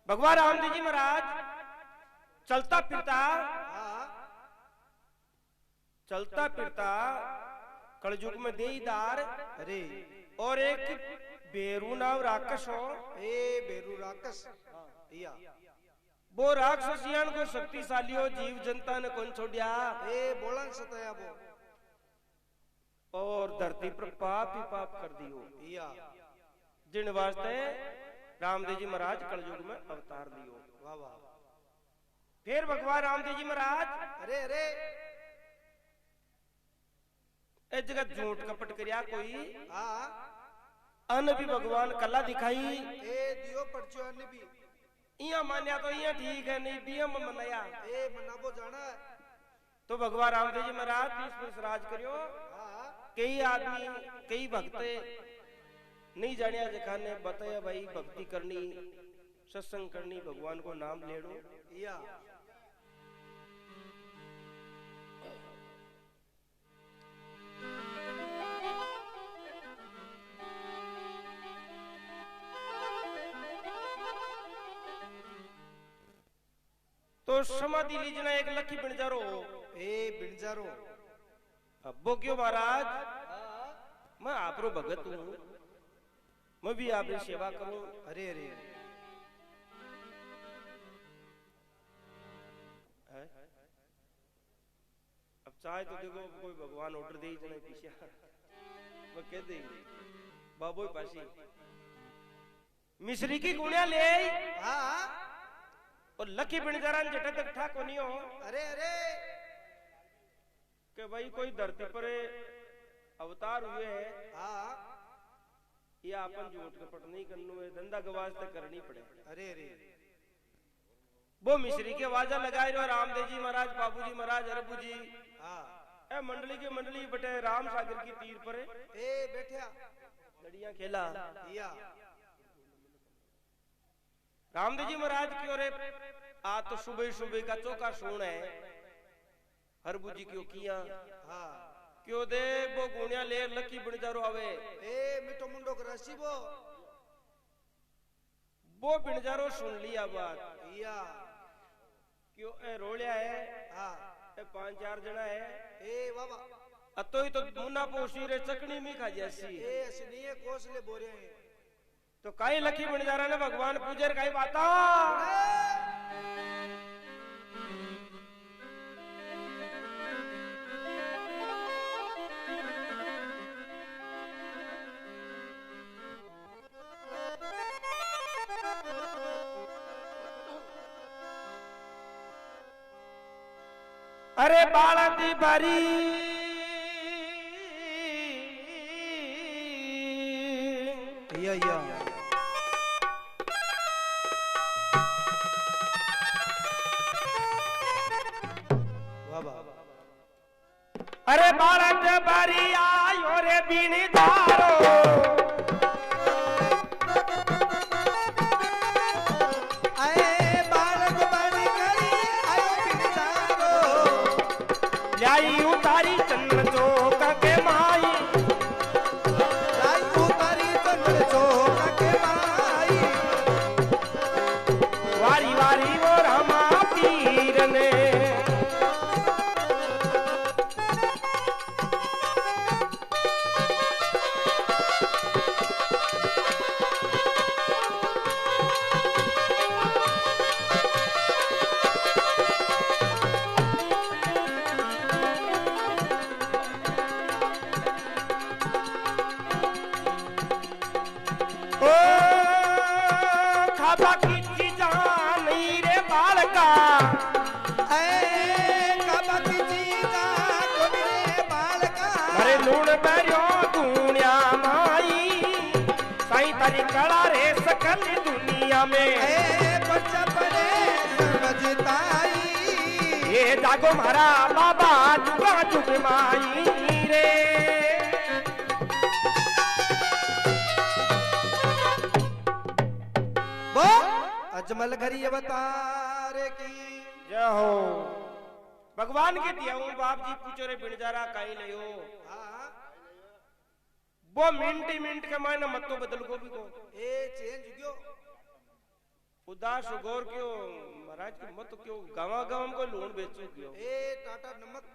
भगवान रामदेव जी महाराज चलता फिरता कलयुग में देईदार अरे और एक बेरू नाम राक्षस हो। बेरू राक्षस वो राक्षसियान को शक्तिशाली हो, जीव जनता ने कौन छोड़िया बोलन सताया वो और धरती पर पाप ही पाप कर दियो। जिन वास्ते रामदेव जी महाराज कलयुग में अवतार लियो। वाह वाह। फिर भगवान रामदेव जी महाराज अरे अरे एक जगह झूठ कपट करिया कोई अन भी भगवान कला दिखाई दियो परचो अन भी इया मान्या तो इया ठीक है, नहीं भी हम मनाया मनाबो जाना। तो भगवान रामदेव जी महाराज 30 वर्ष राज करियो। कई आदमी कई भक्ते नहीं जानिया जखाने बताया भाई भक्ति करनी सत्संग करनी भगवान को नाम लेड़ो या तो समाधि लीजना एक लखी बिणजारो बिणजारो अब्बो क्यों महाराज मैं आपरो भगत हूं, मैं भी आपकी सेवा करूं। अरे अरे अब चाहे तो देखो कोई भगवान ऑर्डर दे जना पीछे वो कह दे बाबू पासी मिश्री की गुणिया ले और लकी बिणजारान जटा तक था को नहीं हो। अरे अरे कि भाई कोई धरती पर अवतार हुए है या अपन झूठ कपट नहीं करनु है, धंधा गवाज तक करनी पड़े। अरे अरे वो मिश्री के आवाजा लगाए रहो रामदेव जी महाराज बाबू जी महाराज अरबू जी मंडली की मंडली बटे राम सागर की तीर पर बैठा लड़ियां खेला रामदेव जी महाराज की ओर आ तो सुबह सुबह का चौका सोन है हरबू जी क्यों किया क्यों दे वो गुणिया ले लकी बिणजारो आवे मिठो मुंडो करासी वो बिणजारो सुन लिया बात क्यों रोलिया है 5-4 जना है बाबा अतो ही तो मुन्ना पोसी रे चकनी में खा जैसी असली कोसले बोरे तो काई लकी बिणजारा ने भगवान पूजर काई बाता अरे बाळाती बारी या अरे बाळात बारी आयो रे बिणदारो लाई उतारी चंद्र चौक के माई वारी वारी वो रामा पीर ने कला रे सकल दुनिया में बच्चा पड़े समझताई ये जागो मारा बाबा जुगा जुग माई रे वो अजमल घरी अवतार की जय हो। भगवान के दिया हूं बाप जी पूछो रे बिणजारा काई लियो वो मिनट के मायने मत तो बदल को भी को चेंज गयो उदास गौर क्यों महाराज की मत क्यों गावा गांव को लूण बेचो क्यों ए टाटा नमक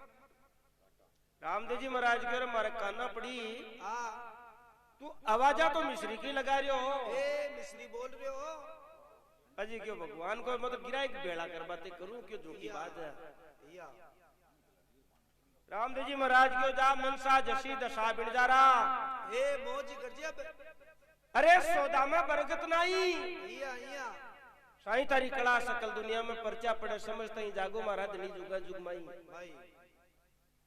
रामदेव जी महाराज के मारे काना पड़ी हाँ तू आवाजा तो मिश्री की लगा रहे हो ए मिश्री बोल रहे हो अजी क्यों भगवान को मतलब गिरा एक बेड़ा कर बातें करूं क्यों जो की बात है या रामदेव जी महाराज क्यों जा मनसा जशी दशा बिन जा रहा ए मौज कर जी अब अरे सौदा में बरकत नहीं या साई तारी कला सकल दुनिया में पर्चा पड़े समझते ही जागो महाराज नहीं जुगा जुगमाई भाई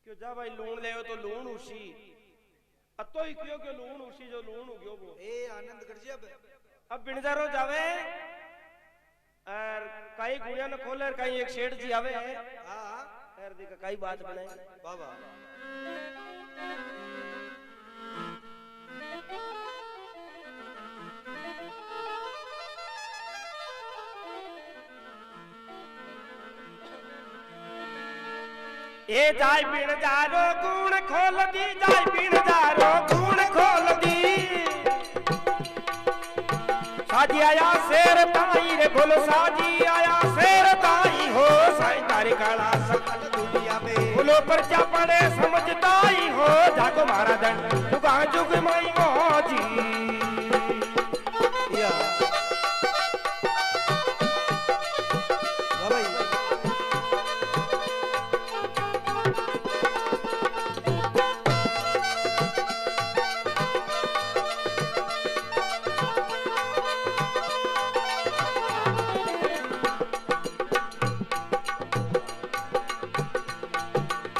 क्यों जा भाई लूण ले तो लूण उसी अतो ही क्यों क्यों लूण उसी जो लूण उग्यो वो ए आनंद कर जी अब बिनजारो जावे और कई गुड़िया ने खोले और कई एक शेठ जी आवे हाँ यार देखा कई बात बनाए बाबा ए जाय बिन जारो गुण खोल दी जाय बिन जारो गुण खोल दी साजी आया शेर ताई रे बोलो साजी आया शेर ताई हो साई तारी काला सकल दुनिया में बोलो पर्चा पड़े समझताई हो जागो मारा दन जुगा जुग माई मौजी या भाई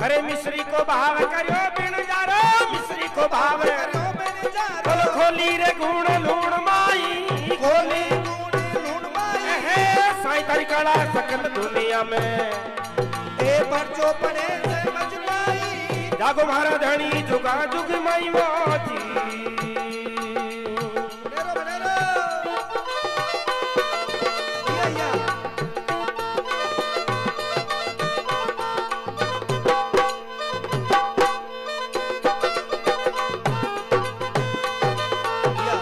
अरे मिश्री को भाव करो बिन जारो मिश्री को भाव करो बिन जारो बोलो खोली रे गुण लूण माई खोली गुण लूण माई हे साई तारी काला सकल दुनिया में ए पर्चो पड़े समझ पाई जागो मारा धनी जुगा जुग माई मौजी बनेरो या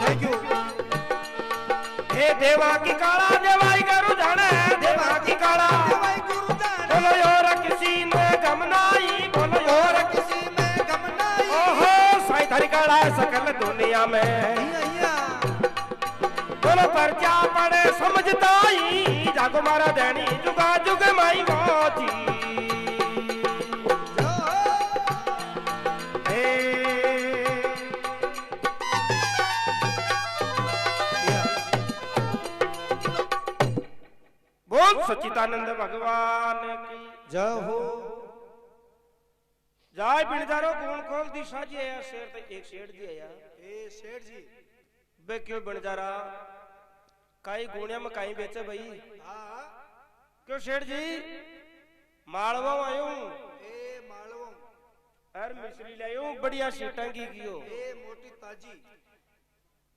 थैंक यू हे देवा की काला देवाई करू जाने देवा की काला भाई गुरु जान बोलो और किसी ने गम नहीं बोलो और किसी में गम नहीं ओहो साई तारी काला सकल दुनिया में या बोलो पर्चा पड़े समझताई जागो मारा देनी जुगा जुग माई मौजी हे बोल सच्चिदानंद भगवान की जय हो जाय बिनजारो गुण खोल दी साजी आया शेर ते एक शेर जी आया ए सेठ जी बे क्यों बिनजारा काई गुणिया में काई बेचे भाई हाँ क्यों शेठ जी मालवा आयो ए मालवो अर मिश्री लायो बढ़िया सीटांगी कियो ए मोटी ताजी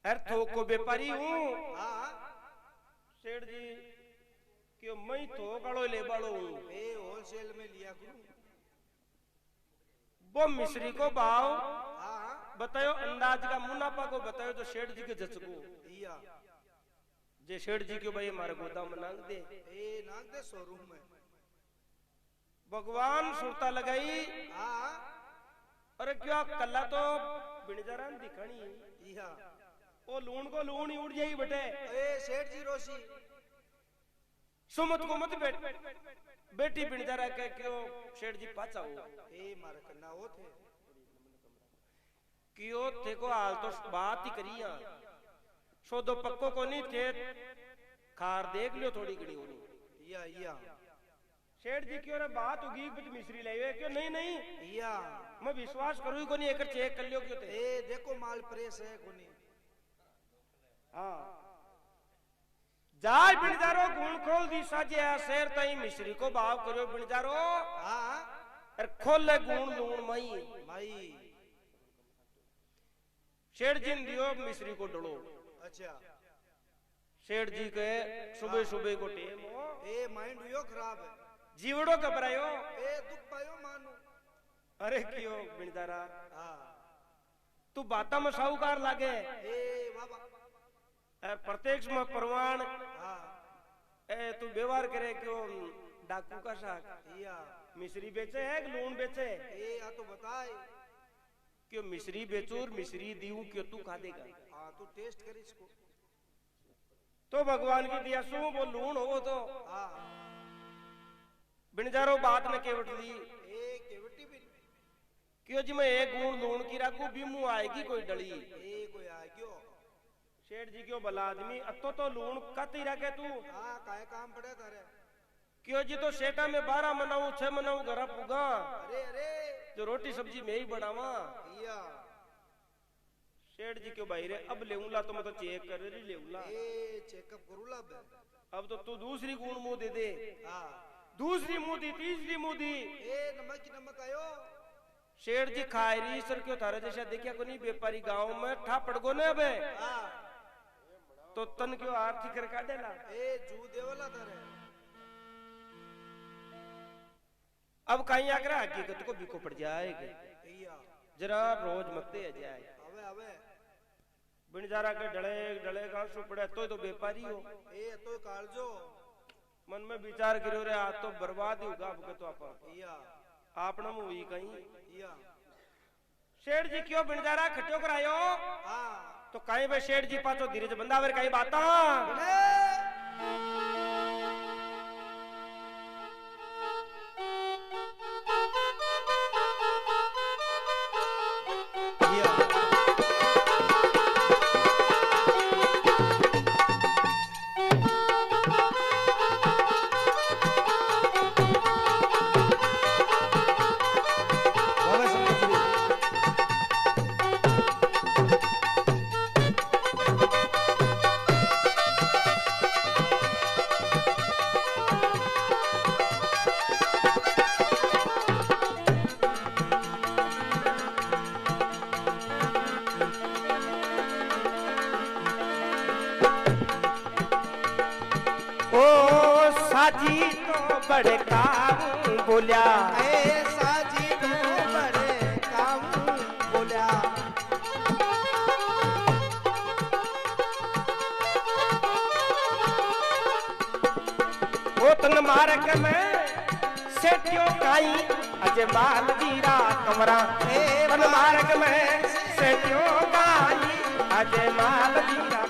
अर थोक को व्यापारी हूँ हाँ सेठ जी क्यों मैं थोक आड़ो ले बाड़ो हूँ ए होलसेल में लिया करूं वो मिश्री को भाव हाँ बतायो अंदाज का मुनाफा को बतायो तो शेठ जी के जचको या जे शेठ जी क्यों भाई हमारे गोदाम में नांग दे ए नाग दे शोरूम में भगवान सुरता लगाई हाँ अरे क्यों कल्ला तो बिनजारान दिखानी या ओ लूण को लूण ही उड़ जाई बटे ए सेठ जी रोसी सुमत को मत बेटी बिनजारा के क्यों शेठ जी पाचा हो ए मारे कन्ना वो थे क्यों थे को हाल तो बात ही करिया सो दो पक्को को नहीं थे खार देख लियो थोड़ी घड़ी होनी या शेठ जी क्यों रे बात होगी कुछ मिश्री ले क्यों नहीं नहीं या मैं विश्वास करूँ को नहीं एक चेक कर लियो क्यों थे ए देखो माल प्रेस है कोनी हाँ जाय बिनजारो गुण खोल दी साजे शेर तई मिश्री को भाव करो बिनजारो हाँ और खोले गुण लूण मई भाई शेठ जी ने दियो मिश्री को डलो अच्छा सेठ जी के सुबह सुबह को टेम हो ए माइंड हुयो खराब है जीवड़ो घबरायो ए दुख पायो मानू अरे क्यों बिनदारा हाँ तू बाता में साहूकार लागे ए बाबा प्रत्यक्ष में प्रमाण हाँ ए तू व्यवहार करे क्यों डाकू का साग या मिश्री बेचे है कि लून बेचे ए आ तो बताए क्यों मिश्री बेचूर मिश्री दीऊ क्यों तू खा देगा हाँ तू टेस्ट कर इसको तो भगवान की दिया सू वो लून हो तो हाँ बिनजारो बात ने केवट दी ए केवटी भी क्यों जी मैं एक गुण लून की रखू बीमू आएगी कोई डली ए कोई आ गयो शेठ जी क्यों भला आदमी अतो तो लून कत ही रखे तू हाँ काय काम पड़े तारे क्यों जी तो सेठा में 12 मनाऊ 6 मनाऊ घर पुगा अरे अरे जो रोटी सब्जी मैं ही बनावा या शेठ जी क्यों भाई रे अब लेऊला तो मैं तो चेक कर रही लेऊला ए चेकअप करूला बे अब तो तू दूसरी गुण मुंह दे दे हाँ दूसरी मुंह दी तीसरी मुंह दी ए नमक की नमक आयो शेठ जी खाए रही सर क्यों थारे जैसा देखिया को नहीं व्यापारी गांव में ठापड़ गो ने बे हाँ तो तन क्यों आरती कर काटेला ए जू देवला तारे अब कहीं आकर हकीकत को बिको पड़ जाएगी या जरा रोज मकते आ जाए अबे अबे बिनजारा के डले डले घासू पड़े तो व्यापारी हो ए तो कालजो मन में विचार करो रे आज तो बर्बाद ही होगा अब तो आप या आपने हुई कहीं या शेठ जी क्यों बिनजारा खट्यो करायो हाँ तो कहीं बे शेठ जी पाछो धीरज बंदावर कहीं बाता साजी तो बड़े काम बोलिया ए साजी तो बड़े काम बोलिया वो तन मारक में सेठियों काई अजय माल जीरा कमरा तन मारक में सेठियों काई अजय माल जीरा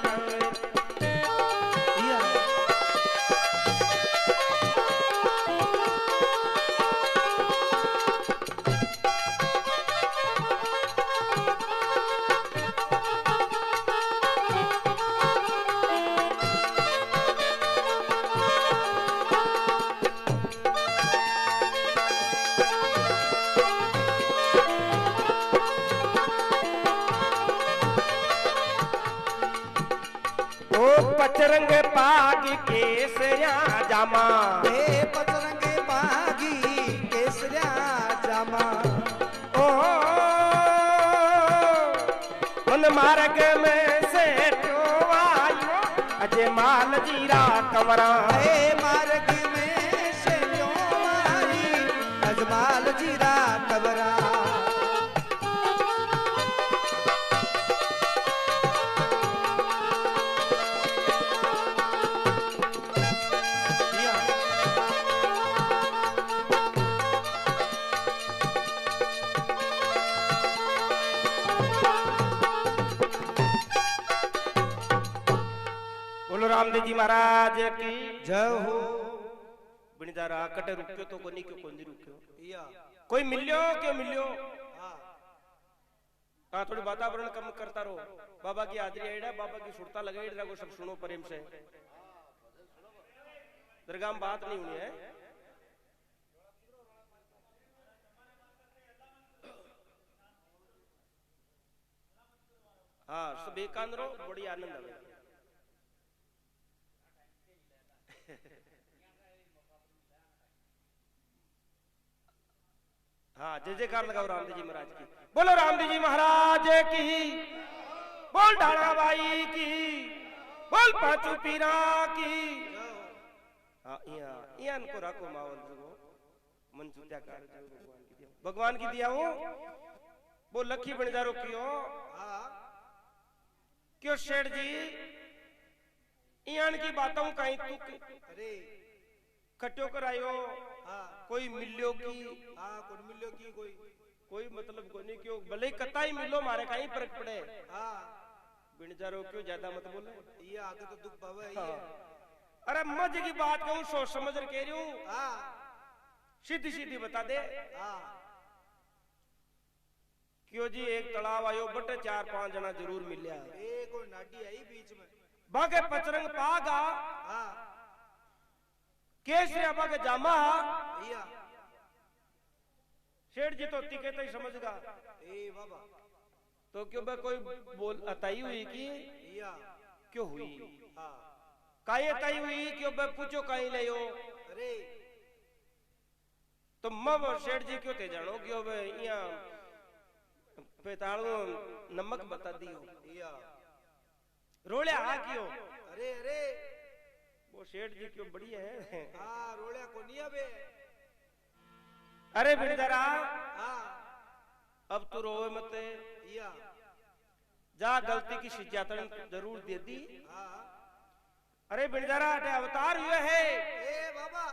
पचरंग पाग केसरिया जामा ए पचरंग पागी केसरिया जामा ओ मन मार्ग में से आयो अजय माल जीरा कमरा ए मार्ग में से आई अजमाल जीरा कबरा रामदेव जी महाराज की जय हो बिनजारा कटे रुक्यो तो कोनी क्यों कोनी रुक्यो या कोई मिल्यो क्यों मिल्यो हाँ हाँ थोड़ी वातावरण कम करता रहो बाबा की हाजरी आईडा बाबा की सुरता लगाई रहो सब सुनो प्रेम से दरगाह में बात नहीं हुई है हाँ सब एकांत रहो बड़ी आनंद आवे हाँ जय जयकार लगाओ रामदेव जी महाराज की बोलो रामदेव जी महाराज की बोल ढाणा बाई की बोल पांचू पीरा की हाँ इया इया को रखो मावल जगो मन सुत्या कार भगवान की दिया हूं वो लखी बणजारो कियो क्यों शेठ जी इयान की बातों कहीं तू अरे खट्यो करायो कोई मिल्यो की कोई मिल्यो की कोई मतलब को नहीं क्यों भले कताई मिलो मारे कहीं फर्क पड़े बिणजारो क्यों ज्यादा मत बोले ये आगे तो दुख पावे अरे मजे की बात कहूं सोच समझ कर कह रही हूं सीधी सीधी बता दे क्यों जी एक तालाब आयो बटे 4-5 जना जरूर मिलिया कोई नाडी आई बीच में बागे पचरंग पागा केसरिया बागे जामा शेठ जी तो तिके तो ही समझगा बाबा तो क्यों बे कोई बोल अताई हुई कि क्यों हुई काई अताई हुई क्यों बे पूछो काई ले अरे तो मब शेठ जी क्यों ते जानो क्यों बे इया पेताड़ू नमक बता दियो रोले आ क्यों अरे अरे वो शेठ जी क्यों बढ़िया है रोले को नहीं अबे अरे बिरदरा अब तू रोवे मत जा गलती की सजा जरूर दे दी अरे बिरदरा अवतार हुए है बाबा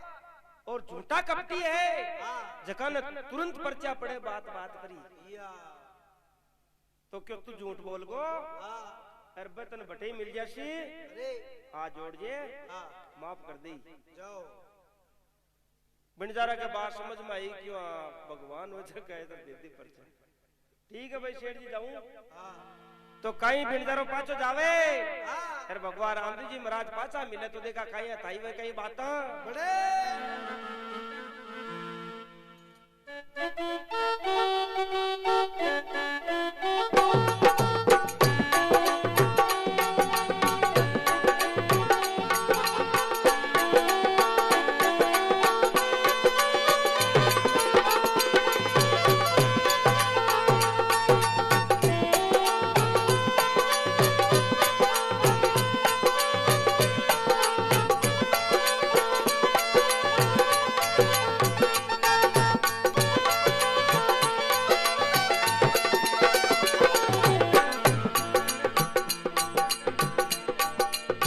और झूठा कपटी है जखन तुरंत पर्चा पड़े बात बात करी तो क्यों तू झूठ बोल गो अरे बतन बटे मिल जासी आ जोड़ जे माफ कर दी जाओ बिनजारा के बात समझ में आई क्यों भगवान वजह कहे तो दे दी पर्चा ठीक है भाई शेठ जी जाऊं तो कहीं बिनजारो पाछो जावे फिर भगवान रामदेव जी महाराज पाछा मिले तो देखा कहीं थाई वे कई बात बड़े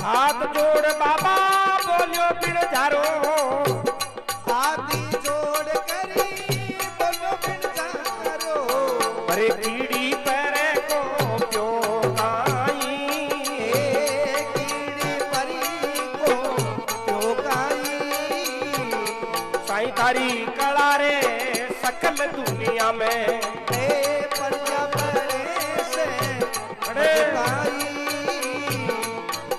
हाथ जोड़ बाबा बोलियो बिनजारो हाथी जोड़ करी बोलो बिनजारो अरे कीड़ी पर को क्यों आई कीड़ी परी को क्यों काई साईं तारी कला रे सकल दुनिया में पर्चा पड़े से बड़े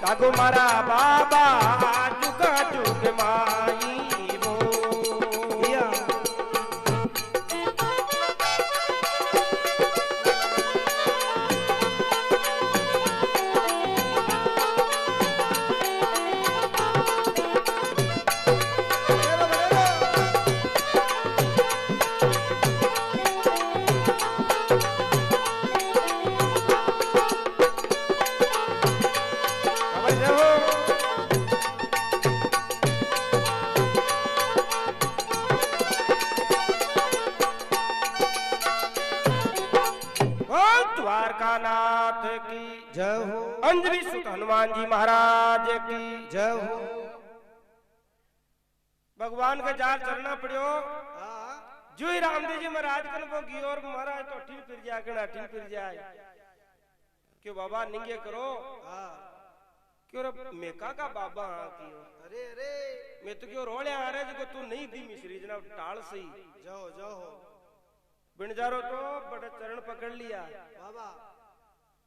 जागो मारा बाबा जुगा जुग माई वो द्वारका नाथ की जय हो अंजलि सुत हनुमान जी महाराज की जय हो भगवान का जार चलना पड़ियो जो ही रामदेव जी महाराज कन बोगी और महाराज तो ठीक फिर जाए कना ठीक फिर जाए क्यों बाबा निंगे करो क्यों रे मेका का बाबा क्यों अरे अरे मैं तो क्यों रोले आ रहे जो तू नहीं दी मिश्री जना टाल सही जाओ जाओ बिनजारो तो बड़े चरण पकड़ लिया बाबा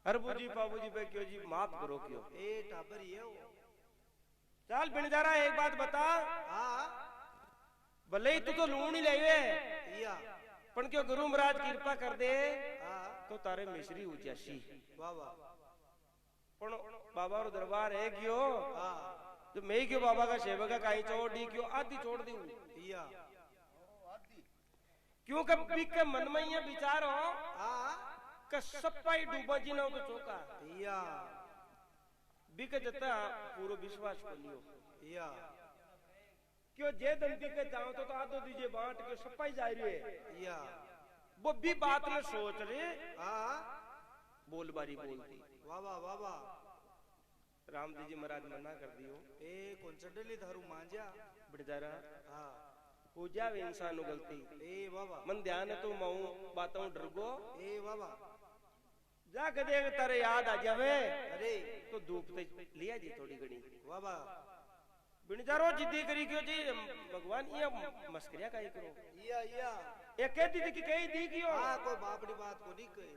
हरबू जी बाबू जी पे क्यों जी माफ करो क्यों टाबर ही है वो चल बिनजारा एक बात बता भले ही तू तो लूण ही ले पण क्यों गुरु महाराज कृपा कर दे तो तारे मिश्री हो जासी बाबा पण बाबा रो दरबार है क्यों जो मैं क्यों बाबा का सेवक का कहीं छोड़ दी क्यों आधी छोड़ दी क्यों कभी के मन में ये विचार हो कि सप्पाई डूबा जी ना तो चौका बिक जता पूरा विश्वास कर लियो क्यों जे दंती के जाओ तो आधो दीजिए बांट के सपाई जा रही है या वो भी बात में सोच रहे हाँ बोल बारी बोलती वाह वाह वाह वाह रामदेव जी महाराज मना कर दियो ए कौन चढ़ली थारू मांझा बिड़जारा हाँ पूजा वे इंसान नु गलती ए वाह वाह मन ध्यान तो मऊ बातों डरगो ए वाह वाह जा कदे तारे याद आ जावे अरे तो धूप ते लिया जी थोड़ी घड़ी वाह वाह बिनजारो जिद्दी करी क्यों जी भगवान ये मस्करिया काहे करो या ये कहती थी कि कही दी क्यों हाँ कोई बापड़ी बात को नहीं कहे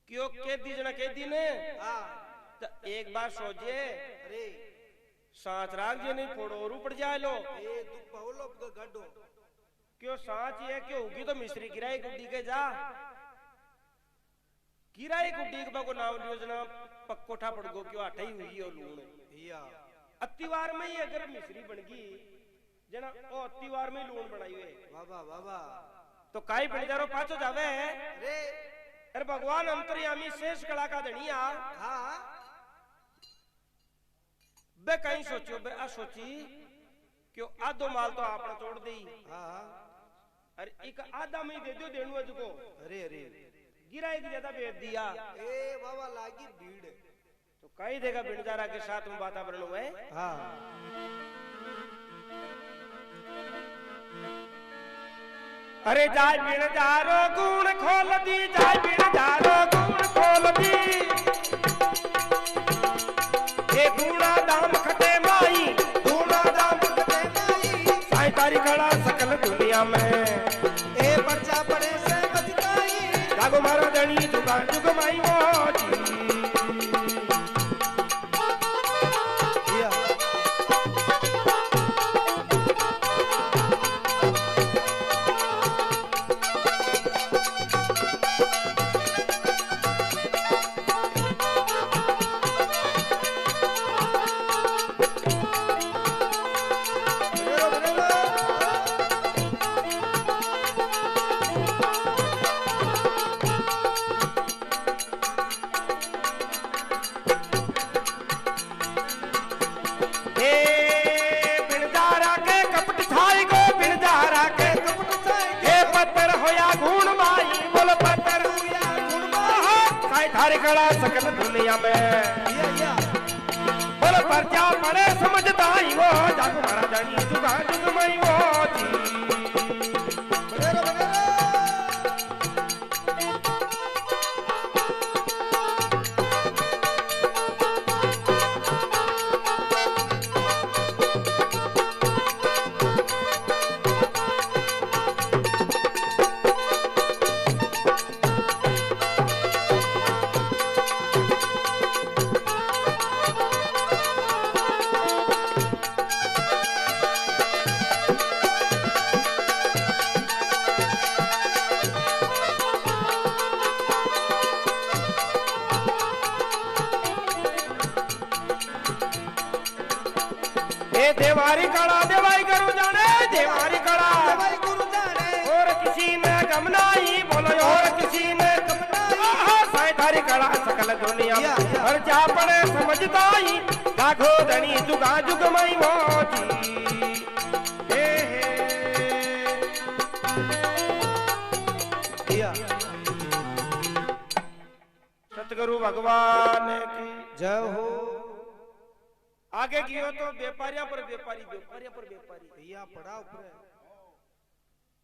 क्यों कह दी जना कह दी ने हाँ तो एक बार सोचे अरे सांच राग जी नहीं फोड़ो और ऊपर जाए लो ए दुख पहुलो का गड्ढो क्यों सांच ये क्यों होगी तो मिस्त्री किराए गुड्डी के जा किराए गुड्डी के को नाम लियो जना पक्कोठा पड़ गो क्यों आठा ही हुई और लूण या अत्तिवार में ही अगर मिस्री बन गई जना ओ अत्तिवार में लूण बनाई हुए वाह वाह वाह तो काई बन जारो पाछो जावे अरे अरे भगवान अंतर्यामी शेष कला का धनिया हाँ बे कहीं सोचो बे आ सोची क्यों आधो माल तो आपने तोड़ दी हाँ अरे एक आधा में ही दे दो देनु अजको अरे अरे गिराई की ज्यादा बेच दिया ए बाबा लागी भीड़ तो कहीं देगा बिंजारा के साथ में वातावरण हुए हाँ अरे जाय बिंजारो गुण खोल दी जाय बिंजारो गुण खोल दी ये गुणा दाम खटे माई गुणा दाम खटे माई साई तारी खड़ा सकल दुनिया में ए पर्चा पड़े से बचताई जागो मारो धनी जुगा जुग माई मोजी या खड़ा सकल दुनिया में या बोल पर्चा पड़े समझता ही वो जागो मारा जानी जुगा जुग मई वो जी बनेरो देवारी कड़ा देवाई करू जाने देवारी कड़ा भाई गुरु जाने और किसी ने गम नहीं बोलो और किसी ने गम नहीं साई तारी कड़ा सकल दुनिया या। हर जा पड़े समझता ही लाखो धनी जुगा जुग मई मोजी या सतगुरु भगवान की जय हो आगे कियो तो व्यापारियों पर व्यापारी व्यापारियों पर व्यापारी या पड़ा ऊपर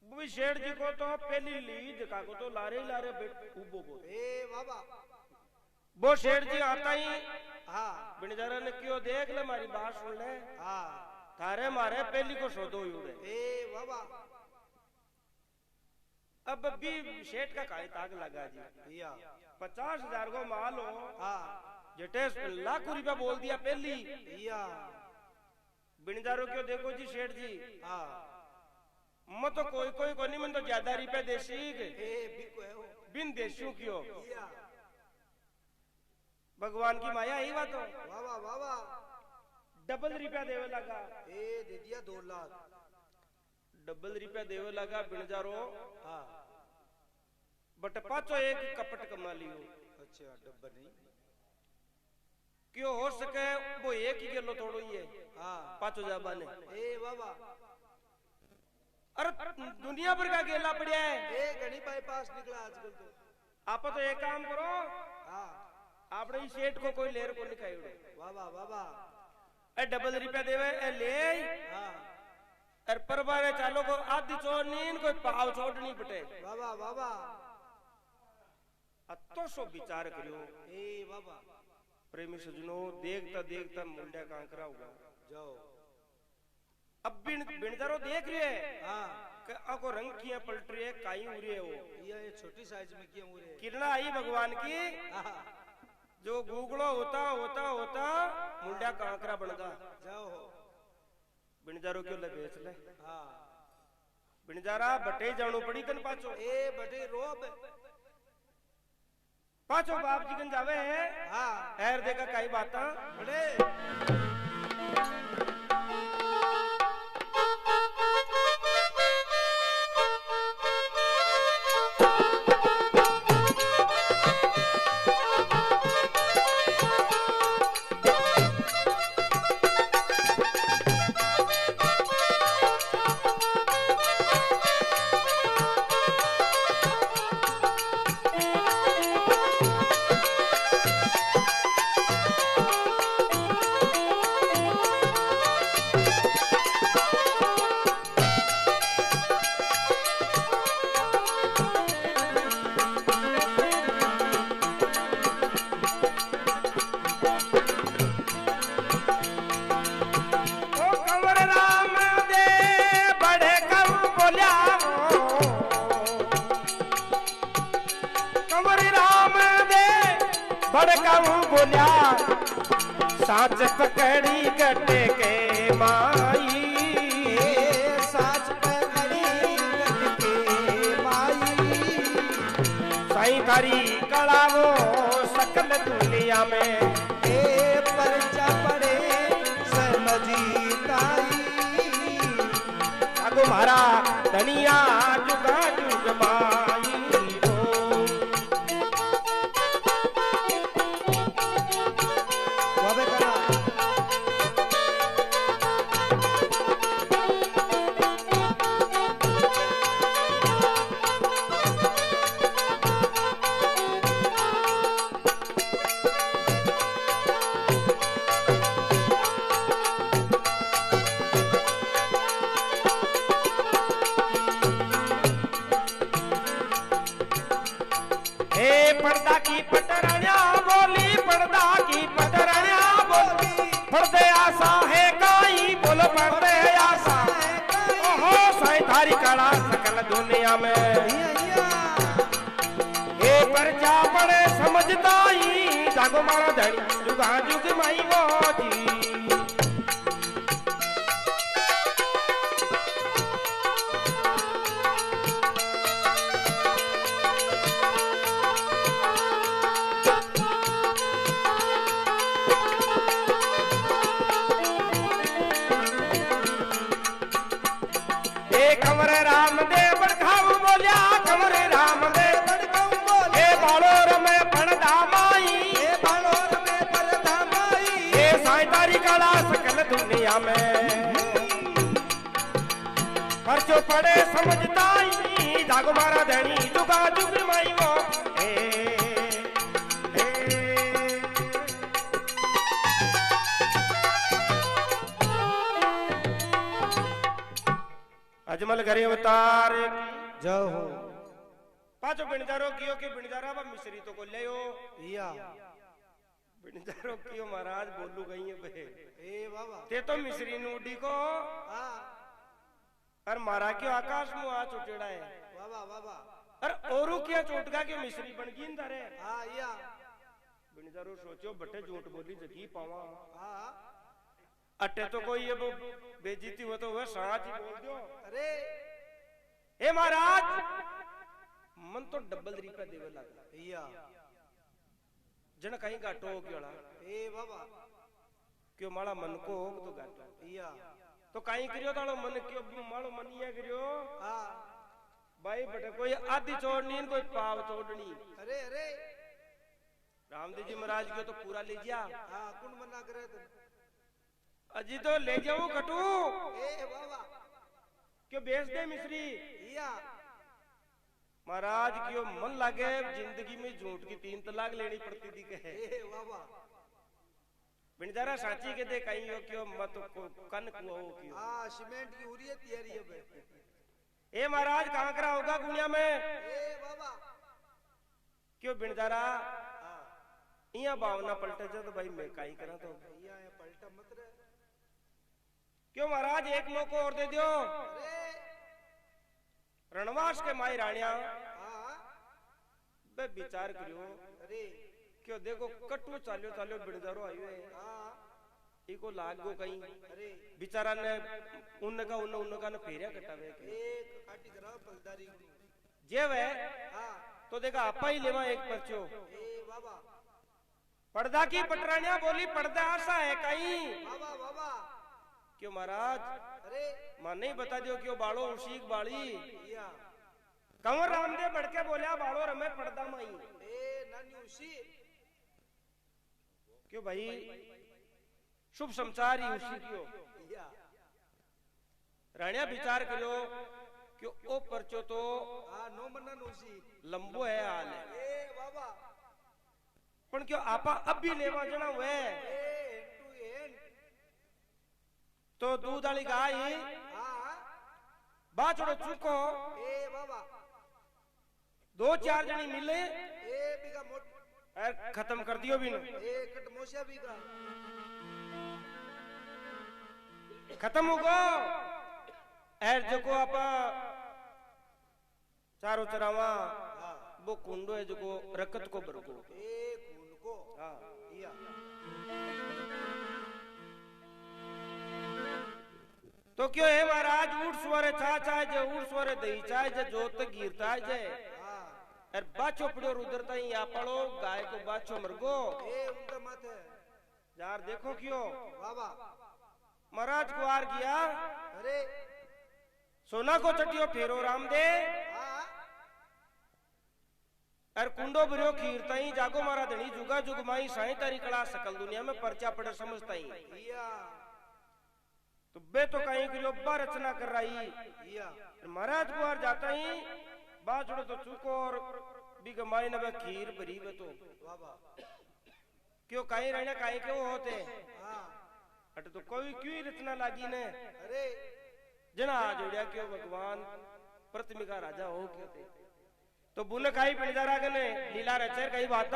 वो शेठ जी को तो पहली लीज का को तो लारे ही लारे उबो को ए बाबा वो शेठ जी आता ही हाँ बिनजारा ने क्यों देख ले हमारी बात सुन ले हाँ थारे मारे पहली को सौदो उड़े ए बाबा अब भी शेठ का काय ताक लगा जी या 50,000 को माल हो हाँ जटे लाखों रुपया बोल दिया पहली या बिनजारो क्यों देखो जी शेठ जी हाँ मैं तो कोई कोई को नहीं मैं तो ज्यादा रुपया देसी ए बिको है वो बिन देसियों क्यों या भगवान की माया यही बात हो बाबा बाबा डबल रुपया देवे लगा ए दे दिया 2 लाख डबल रुपया देवे लगा बिनजारो हाँ बट पाचो एक कपट कमा लियो अच्छा डब्बा नहीं क्यों हो सके वो एक ही गेलो तोड़ो ये हाँ पाचो जाबा ने ए बाबा अरे दुनिया भर का गेला पड़िया है ए घणी बाईपास निकला आजकल तो आप तो एक काम करो हाँ आपने इस सेठ को कोई लेर को निकाय बाबा बाबा ए डबल रुपया देवे ए ले हाँ और परबारे चालो को आधी चोर नीन कोई पाव छोड़नी पटे बाबा बाबा तो सो विचार करियो ए बाबा प्रेमी सजनो देखता देखता मुंडा कांकरा होगा जाओ अब बिनदारो देख रहे है हाँ कि आको रंग किया पलट रही है काई उड़ी है वो ये छोटी साइज में क्यों उरे किरणा आई भगवान की हाँ जो गूगलो होता होता होता मुंडा कांकरा बनगा जाओ बिनजारो क्यों ले बेच ले हाँ बिनजारा बटे जानो पड़ी कन पाचो ए बटे रोब पाचो बाप जी कन जावे है हाँ हैर देखा काई बाता बड़े बोलिया साच पकड़ी कटे के माई साच पकड़ी कटे के माई साईं थारी कड़ावो सकल दुनिया में ए परचा पड़े समझी ताई अगो मारा धनिया जुगा जुग माई पर्दा की पटरानिया बोली पर्दा की पटरानिया बोली पर्दे आशा है काई बोलो पर्दे आशा ओहो साई थारी कला सकल दुनिया में ए परचा पड़े समझदाई जागो मारा धनी जुगा जुग माई मोदी कंवर राम दे बड़खाऊ बोलिया कंवर राम दे बड़खाऊ बोले बालो रमे पड़दा माई ए बालो रमे पड़दा माई ए साईं तारी कला सकल दुनिया में परचो पड़े समझदाई जागो मारा धनी जुगा जुग माई वो अजमल घरे अवतार जाओ पाचो बिनजारो कियो के बिनजारा बा मिश्री तो को ले या बिनजारो कियो महाराज बोलू गई है बे ए बाबा ते तो मिश्री नूडी को हां और मारा क्यों आकाश में आ चोटेड़ा है बाबा बाबा और औरू क्या चोटगा के मिश्री बन गई इंदर है हां या बिनजारो सोचो बटे झूठ बोली जगी पावा हां अटे तो कोई ये बेइज्जती हो तो वह साच ही बोल दो अरे हे महाराज मन तो डबल रुपया देवे लगा या जन कहीं गाटो क्यों ए बाबा क्यों माला मन को हो तो गाटो या तो कहीं करियो तालो मन क्यों मालो मनिया करियो हां भाई बटे कोई आधी छोड़नी कोई पाव छोड़नी अरे अरे रामदेव जी महाराज को तो पूरा ले जा। हाँ कुण मना करे तो अजी तो ले जाऊं कटू ए बाबा क्यों बेच दे मिश्री या महाराज क्यों मन लागे जिंदगी में झूठ की 3 तलाक लेनी पड़ती थी कहे ए बाबा बिंजारा सांची के दे कहीं हो क्यों मत को कन को हो क्यों। हाँ सीमेंट की हो रही है तैयारी अब ए महाराज कहां करा होगा गुनिया में ए बाबा क्यों बिंजारा इया भावना पलटे जा तो भाई मैं काई करा तो भैया ये पलटा मत रे क्यों महाराज एक मौको और दे दियो। अरे रणवास के माई रानिया हाँ बे विचार करियो अरे क्यों देखो कटू चालियो चालियो बिंजारो आयो है हाँ इको लाग गो कहीं अरे बेचारा ने उनका न फेरिया कटावे एक काटी करा पलदारी जे वे हाँ तो देखा आपा ही लेवा एक पर्चो ए बाबा पर्दा की पटरानिया बोली पर्दा आशा है कहीं बाबा बाबा क्यों महाराज अरे मां नहीं बता दियो क्यों बालो उशीक बाली या कंवर रामदेव बढ़के बोलिया बालो रमे पर्दा माई ए नानी उसी क्यों भाई शुभ समाचार ही उसी क्यों या रानिया विचार करो क्यों ओ पर्चो तो हाँ नो मनन उसी लंबो है हाल है ए बाबा पण क्यों आपा अब भी लेवा जना हुए ए एंड टू एंड तो दूध वाली गाय हाँ बाचड़ो चुको ए बाबा 2-4 जनी मिले ए बिगा मोट और खत्म कर दियो भी न ए कट मोशिया बिगा खत्म हो गो एर जो आपा चारों चरावा वो कुंडो है जो रकत को बरको ए खून को हाँ या तो क्यों है महाराज ऊट स्वरे चाय जे ऊट स्वरे दही चाय जे जोत गिरता जे हाँ और बाचो पड़ो उधरता ही या पड़ो गाय को बाचो मरगो ए उनका मत है यार देखो क्यों बाबा महाराज को आर किया अरे सोना को चटियो फेरो रामदे हाँ और कुंडो भरियो खीरता ही जागो मारा धनी जुगा जुग माई साई तारी कला सकल दुनिया में पर्चा पड़े समझता ही या तो बे तो कहीं करियो बा रचना कर रही या महाराज को आर जाता ही बाचड़ो तो चुको और बिग माई न खीर भरी वे तो बाबा क्यों कहीं रहने कहीं क्यों होते हाँ अट तो कोई क्यों रचना लागी ने अरे जना जोड़िया क्यों भगवान प्रतिमी का राजा हो क्यों थे तो बुन काई पिंजारा गने लीला रचर कई बात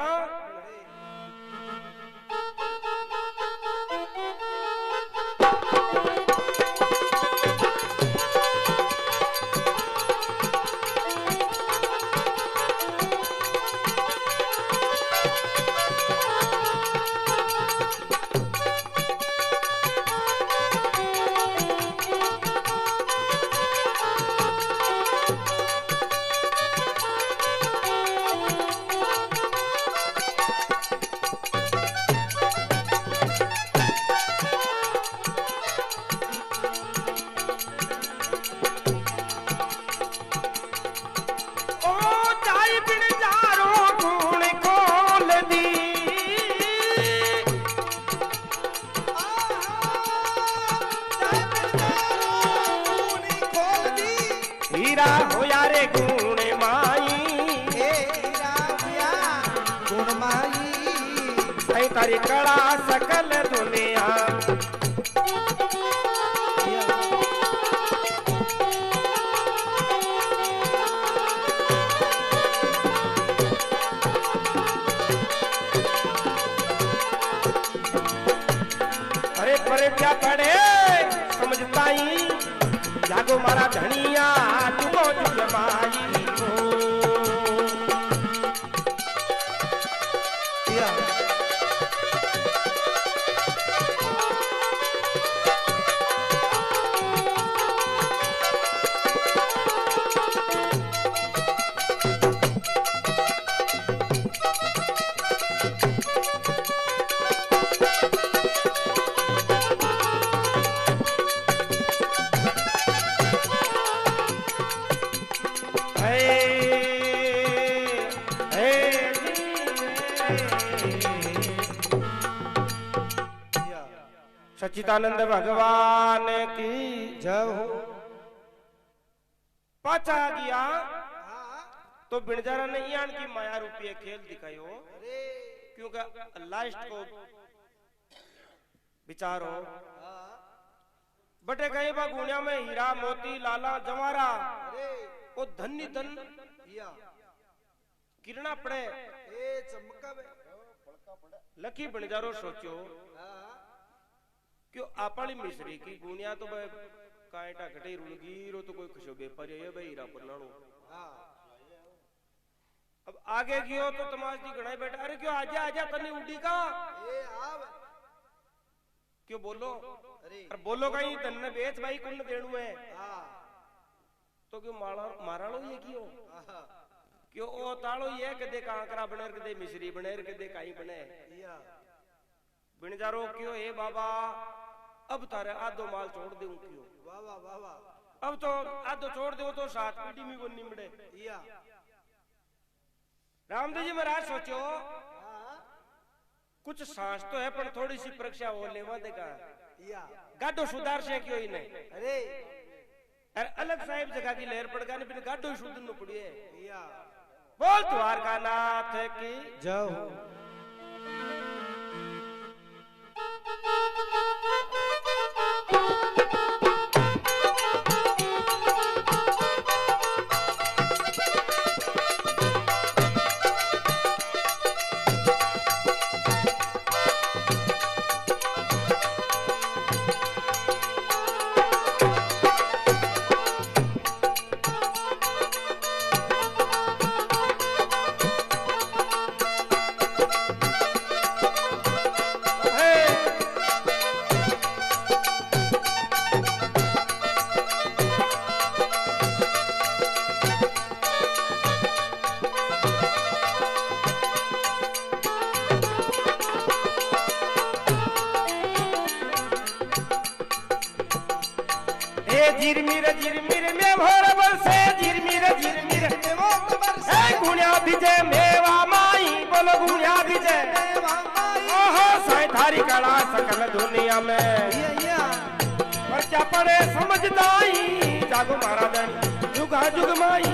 अरे तारी कड़ा सकल दुनिया अरे परे क्या पड़े समझता ही जागो मारा धनिया जुगो जुग माई सच्चिदानंद भगवान की जय हो। पाचा गया तो बिणजारा ने यान की माया रूपी खेल दिखायो, क्योंकि लास्ट को विचारो बटे कहीं बा गुणिया में हीरा मोती लाला जवारा वो धन्य धन किरणा पड़े लकी बिणजारो सोचो क्यों आपली मिश्री की गुणिया तो भाई कांटा घटे रुड़गी रो तो कोई खुशो व्यापारी है भाई हीरा पन्नाणो। अब आगे गयो तो तमाश जी गणाई बैठा, अरे क्यों आजा आजा तने उड़ी का क्यों बोलो अरे बोलो कहीं तन्ने बेच भाई कुन देणु है तो क्यों मारालो ये क्यों ओ तालो ये कदे कांकरा बनेर कदे मिश्री बनेर कदे काई बने बिणजारो क्यों हे बाबा अब तारे आधो माल छोड़ दे क्यों अब तो आधो छोड़ दो तो सात पीढ़ी में वो निमड़े। रामदेव जी महाराज सोचो कुछ सांस तो है पर थोड़ी सी परीक्षा वो लेवा देगा गाडो सुधार से क्यों ही नहीं अरे अलग साहिब जगह की लहर पड़ गया नहीं गाडो ही सुधरना पड़ी है। बोल द्वारका नाथ की जय हो। झिरमिर में भोर बरसे झिरमिर गुणिया भिजे मेवा माई बोलो गुणिया भिजे ओहो साई थारी कला सकल दुनिया में पर्चा पड़े समझदाई जागो महाराज जुगा जुग माई।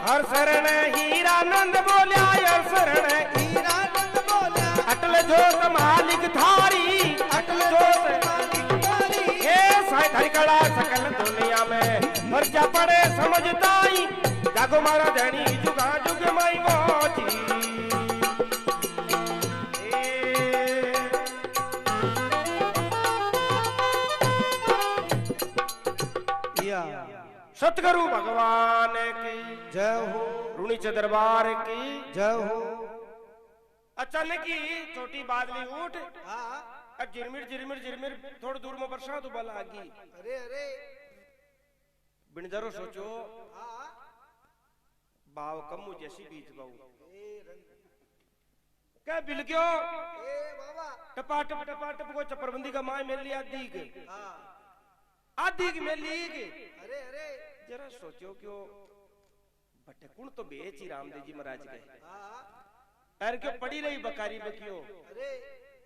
हर शरण हीरानंद बोलिया हर शरण हीरानंद बोलिया अटल जोत मालिक थारी अटल जोत मालिक थारी हे साई थारी कला सकल दुनिया में मर्जा पड़े समझदाई जागो मारा धनी जुगा जुग माई मोची। सतगुरु भगवान की जय हो। रुणीच दरबार की जय हो। अचानक ही छोटी बादली उठ झिरमिर झिरमिर झिरमिर थोड़ी दूर में बरसात तो बल आगी। अरे अरे बिणजारो सोचो बाव कमू जैसी बीत बाऊ क्या बिल गयो टपा टप को चपरबंदी का माय मेल लिया आधी की मेल ली। अरे अरे जरा सोचो क्यों भटकुण तो बेच ही रामदेव जी महाराज गए अरे क्यों पड़ी रही बकारी में क्यों अरे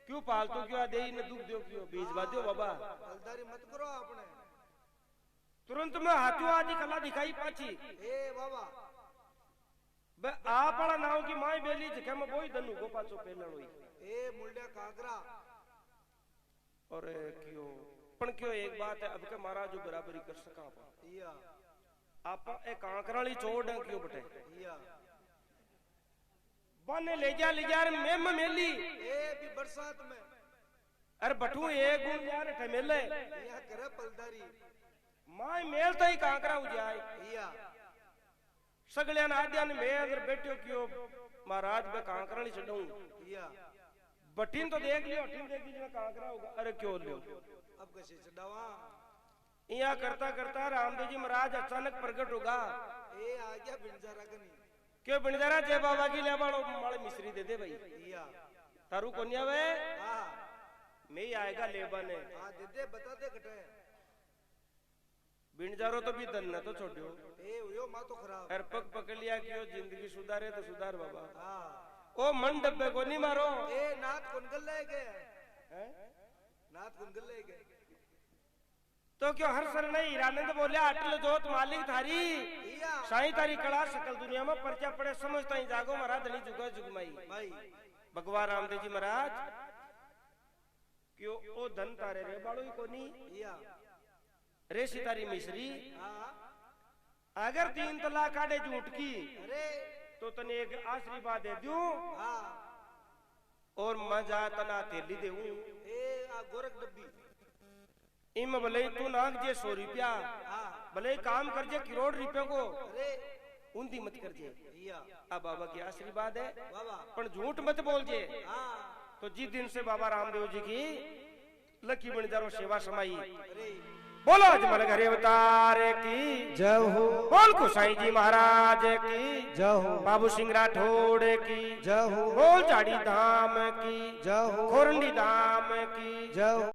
क्यों पालतू क्यों दे न दुख दो क्यों बीजवा दो बाबा हलदारी मत करो आपने तुरंत में हाथों आदि कला दिखाई पाची ए बाबा बे आप वाला नाव की माई बेली जके में बोई दनु गो पाछो पेलण होई ए मुंडा काकरा और क्यों पण क्यों एक बात है अब के महाराज जो बराबरी कर सका आप एक कांकराली छोड़ है क्यों बटे बने ले जा मेम मेली ए भी बरसात में अरे बटू एक गुण यार ठमेले यहां करे पलदारी माय मेल तो ही कांकरा हो जाए सगळ्यान आद्यान में अगर बैठो क्यों महाराज बे कांकराली छडूं बटीन तो देख लियो, हटीन देख लीजिए कहाँ करा होगा। अरे क्यों लियो अब कैसे चढ़ावा यहाँ करता करता रामदेव जी महाराज अचानक प्रकट होगा। ए आ गया बिंजारा कनी क्यों बिंजारा जय बाबा की ले बाड़ो माले मिश्री दे दे भाई या तारू कोनिया वे हां मैं ही आएगा लेबा ने हां दे दे बता दे कटे बिंजारो तो भी दन न तो छोड़ो ए यो मा तो खराब हर पग पकड़ लिया कि जिंदगी सुधारे तो सुधार बाबा। हां ओ मन डब्बे को नहीं मारो ए नाथ कुनगल ले गए हैं नाथ कुनगल ले गए तो क्यों हर सर नहीं हीरानंद बोले अटल जोत मालिक थारी या साई तारी कला सकल दुनिया में पर्चा पड़े समझता ही जागो महाराज धनी जुगा जुगमाई भाई भगवान रामदेव जी महाराज क्यों ओ धन तारे रे बाड़ो ही कोनी या रे सितारी मिश्री हां अगर 3 तलाक काटे झूठ की अरे तो तने एक आशीर्वाद दे दूं हां और मजा तना तेली देऊं ए आ गोरख डब्बी इम भले तू नाग जे 100 रुपया हां भले काम कर जे करोड़ रुपयों को अरे उन्दी मत कर जे या अब बाबा की आशीर्वाद है बाबा पर झूठ मत बोल जे। हां तो जिस दिन से बाबा रामदेव जी की लकी बंजारो सेवा समाई अरे बोलो अजमल घरे अवतार की जय हो बोल कुसाई जी महाराज की जय हो बाबू सिंह राठौड़ की जय हो बोल चाड़ी धाम की जय हो खोरंडी धाम की जय हो